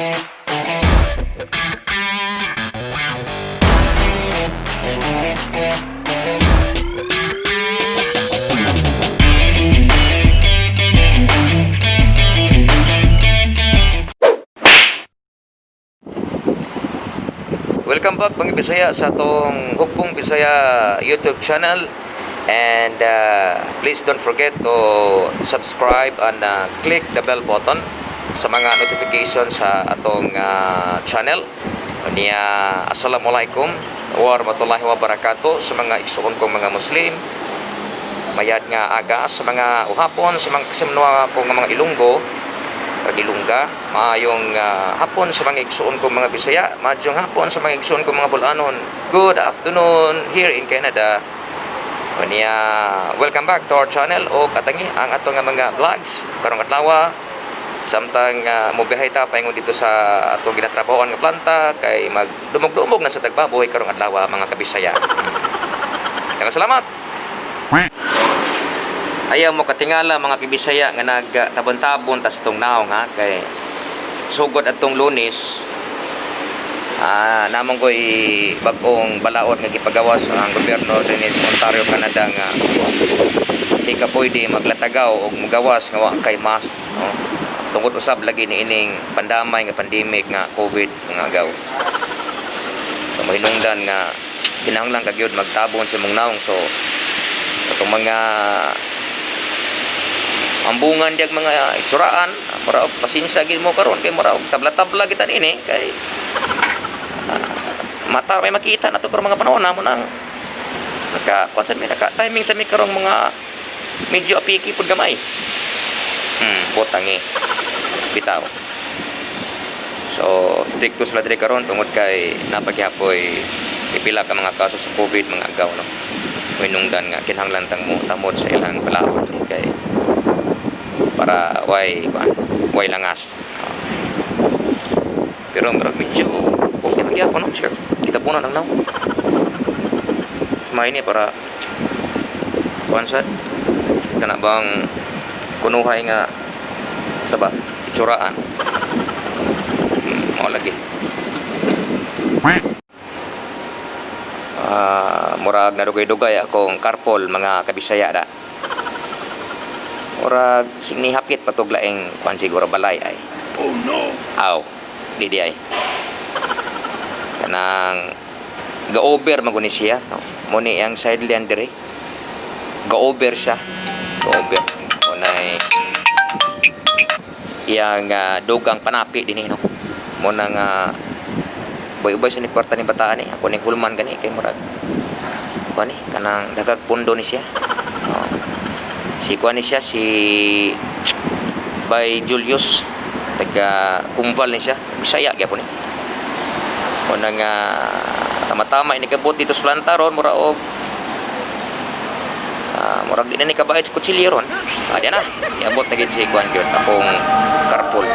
Welcome back mga Bisaya sa atong Hugpong Bisaya YouTube channel, and please don't forget to subscribe and click the bell button sa mga notification sa atong channel niya. Assalamualaikum warahmatullahi wabarakatuh sa mga igsuon kong mga Muslim. Mayad nga aga sa mga uhapon sa mga kasimnwa kong mga Ilonggo Ilungga, maayong hapon sa mga igsuon kong mga Bisaya, maayong hapon sa mga igsuon kong mga Bulanon. Good afternoon here in Canada. Niya, welcome back to our channel o katangi ang atong mga vlogs karong adlaw. Samtang mobiyahe ta paingon dito sa atong ginatrabahoan nga planta kay magdumog-dumog na sa tagbaboy karong adlaw mga kabisaya. Kaya salamat. Ayaw mo katingala mga kibisaya nga nagtabon-tabon tas itong naong ha kay sugod atong Lunes namon ko'y bag-ong balaod nga gipagawas ang gobyerno din sa Ontario, Canada nga di ka pwede maglatagaw o magawas nga wa kay mask, no? Tungod usab lagi ni ining pandamay nga pandemic nga COVID nga agaw. So mahinungdan nga kinahanglan kagyud magtabon sa mong naong. So atong mga ambungan diag mga iksuraan mura pasensya gid mo karon kay mura tabla-tabla kita nini kay mata may makita nato pero mga panahon namo nang naka timing sa mi karong mga medyo apiki pud gamay botangi bitaw. So stricto sila diri karon tungod kay napagyapoy ipila ka mga kaso sa COVID mga agaw, no? Minungdan nga kinahanglan tang mo tamod sa ilang balaod kay para way langas. Pero medyo okay magyapon, no? Sure. Kita po na lang now. Sumay ni para konsert kana bang kunuhay nga saba itsuraan mo lagi. Murag nadugay-dugay akong karpol mga kabisaya da. Murag sinihapit patuglaing kuan siguro balay ay. Oh no. Aw, di ay. Kanang ga-over maguni siya, no? Muni ang sideline dire. Ga-over siya. Ga-over. Unay iyang dugang panapi dinhi, no? Muna nga boy-boy sa ni kwarta ni bataan ni ako ning hulman gani kay murag kuan ni kanang dagag pundo ni siya. Si kuan ni siya si by Julius taga Kumbal ni siya, Bisaya gyapon ni. Una nga tama-tama ini kabot dito sa planta ron mura og murag di na ni kabayad sa kutsilyo ron. Diyan na iabot na gid si kuan gyud akong karpol.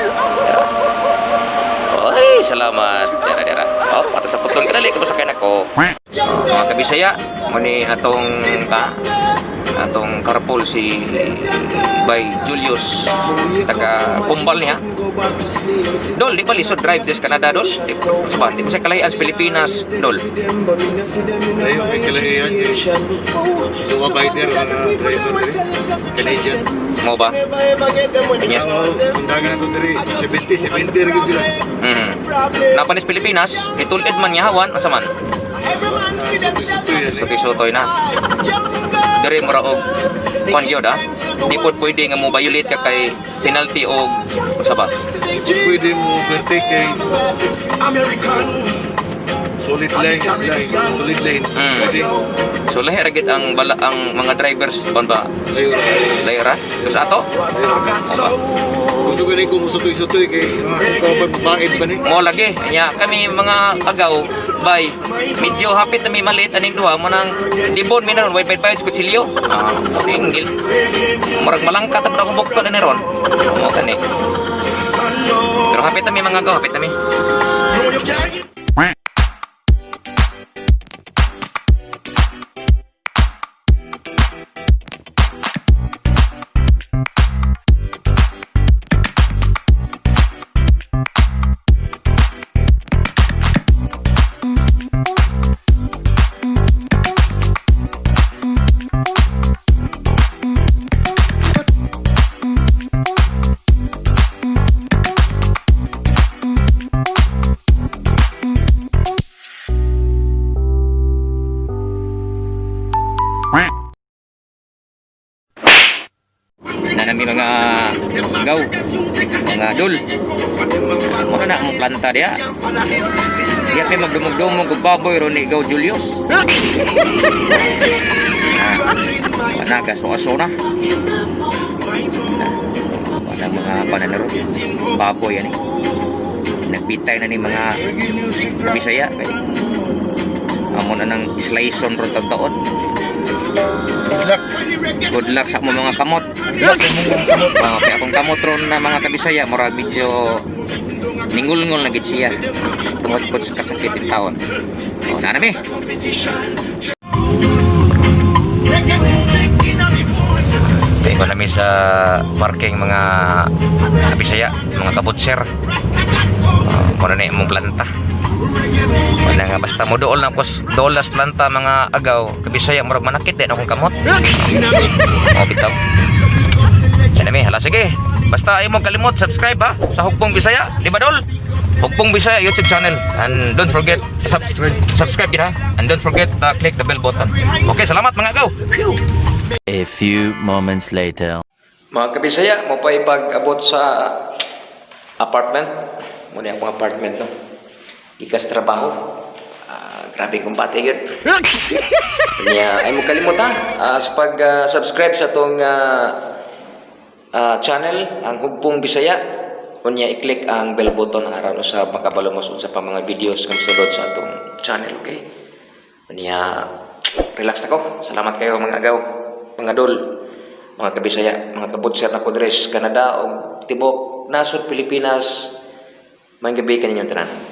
Oy, salamat. Dera. Oh, ato sa putong kanali kabusakay nako. Mga kabisaya, muni atong karpol si by Julius taga Kumbal niya. Dol, di ba lisod drive des Canada dos? Di mo sa kalahian sa Pilipinas, Dol. Ayo, may kalahian yung abider driver diri Canadian. Mo ba? Yes. Undangan nato diri 70 rin sila. Napanis Pilipinas, itulid man yahawan asa man. Sutoy na. Diri mura og kuan gyud di pud pwede nga mo violate ka kay penalty og usa ba? Pwede mo overtake kay solid lane. Pwede. So lahi ra gid ang bala ang mga drivers kon ba? Lahi ra. Kus ato? Gusto ko rin kung sutoy kay mabait ba ni? Mo lagi. Nya kami mga agaw bay medyo hapit na may malit aning duha mo nang dibon mi naron way bayad sa kutsilyo. Single. Murag malangka ta akong bukto na ni ron. Mo kani. Pero hapit na may mga agaw, hapit na mi. Gaw, mga dul. Muna na mong planta dia. Diya kay magdumog-dumog og baboy ron ni Gaw Julius. Panaga so na. Wala mga pananaro. Baboy yan eh. Nagbitay na ni mga Bisaya kay amo na ng slayson ron taon. Good luck. Good luck sa mo mga kamot. Good luck sa mga kamot. Kaya akong kamot ron na mga kabisaya, murag medyo ningul-ngul na gid siya. Tungod po sa kasakit ng taon. O, nanami. Tingin ko namin sa parking mga kabisaya, mga kabutser. Muna na mong planta. Wala nga basta mo dool na dolas planta mga agaw kabisaya murag manakit din akong kamot. O bitaw. Yan na mi, hala sige. Basta ay mo kalimot subscribe ha sa Hugpong Bisaya, di ba dol? Hugpong Bisaya YouTube channel, and don't forget subscribe ha, and don't forget click the bell button. Okay, salamat mga agaw. A few moments later. Mga kabisaya, mo pa ipag-abot sa apartment. Muna akong apartment no. Ikas trabaho. Grabe kong bati yun. Kanya, ay mo kalimut ha. Sa pag-subscribe sa itong channel, ang Hugpong Bisaya. Kanya, i-click ang bell button araw sa makabalo mo sa pang mga videos kang sulod sa itong channel, okay? Kanya, relax na ko. Salamat kayo mga agaw, mga dol, mga kabisaya, mga kabutser na Kodres, Canada, o Tibok, Nasod, Pilipinas. May gabi kaninyong tanan.